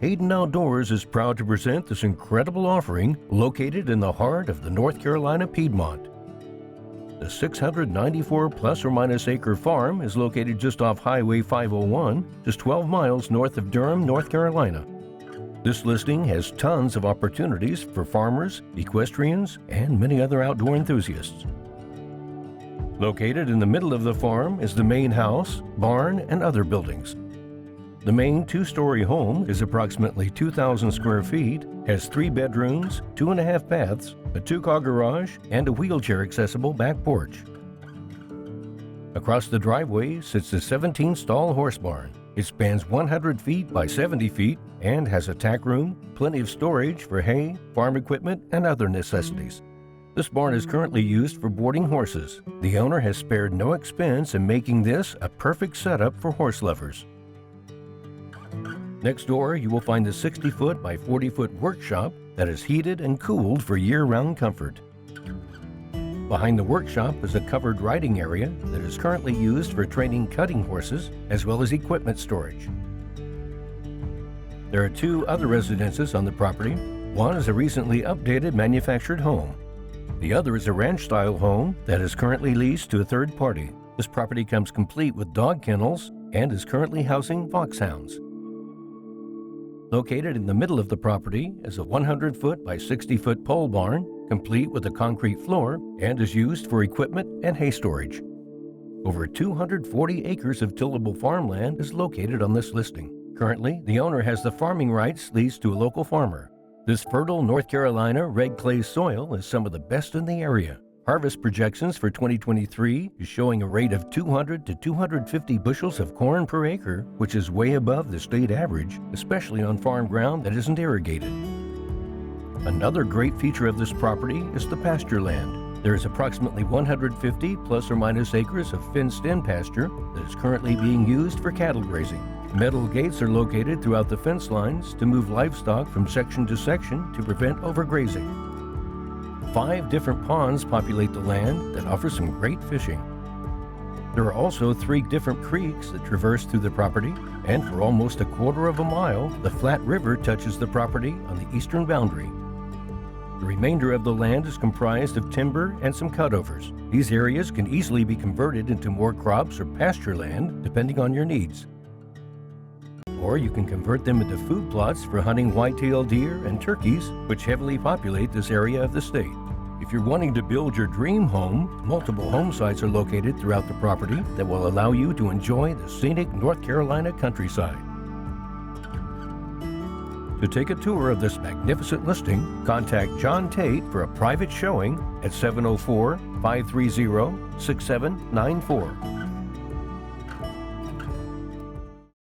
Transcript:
Hayden Outdoors is proud to present this incredible offering located in the heart of the North Carolina Piedmont. The 694 plus or minus acre farm is located just off Highway 501, just 12 miles north of Durham, North Carolina. This listing has tons of opportunities for farmers, equestrians, and many other outdoor enthusiasts. Located in the middle of the farm is the main house, barn, and other buildings. The main two-story home is approximately 2,000 square feet, has 3 bedrooms, 2.5 baths, a 2-car garage, and a wheelchair-accessible back porch. Across the driveway sits a 17-stall horse barn. It spans 100 feet by 70 feet and has a tack room, plenty of storage for hay, farm equipment, and other necessities. This barn is currently used for boarding horses. The owner has spared no expense in making this a perfect setup for horse lovers. Next door, you will find the 60-foot by 40-foot workshop that is heated and cooled for year-round comfort. Behind the workshop is a covered riding area that is currently used for training cutting horses as well as equipment storage. There are 2 other residences on the property. One is a recently updated manufactured home. The other is a ranch-style home that is currently leased to a third party. This property comes complete with dog kennels and is currently housing foxhounds. Located in the middle of the property is a 100-foot by 60-foot pole barn, complete with a concrete floor, and is used for equipment and hay storage. Over 240 acres of tillable farmland is located on this listing. Currently, the owner has the farming rights leased to a local farmer. This fertile North Carolina red clay soil is some of the best in the area. Harvest projections for 2023 is showing a rate of 200 to 250 bushels of corn per acre, which is way above the state average, especially on farm ground that isn't irrigated. Another great feature of this property is the pasture land. There is approximately 150 plus or minus acres of fenced-in pasture that is currently being used for cattle grazing. Metal gates are located throughout the fence lines to move livestock from section to section to prevent overgrazing. 5 different ponds populate the land that offer some great fishing. There are also 3 different creeks that traverse through the property, and for almost a quarter of a mile, the Flat River touches the property on the eastern boundary. The remainder of the land is comprised of timber and some cutovers. These areas can easily be converted into more crops or pasture land, depending on your needs. Or you can convert them into food plots for hunting white-tailed deer and turkeys, which heavily populate this area of the state. If you're wanting to build your dream home, multiple home sites are located throughout the property that will allow you to enjoy the scenic North Carolina countryside. To take a tour of this magnificent listing, contact John Tate for a private showing at 704-530-6794.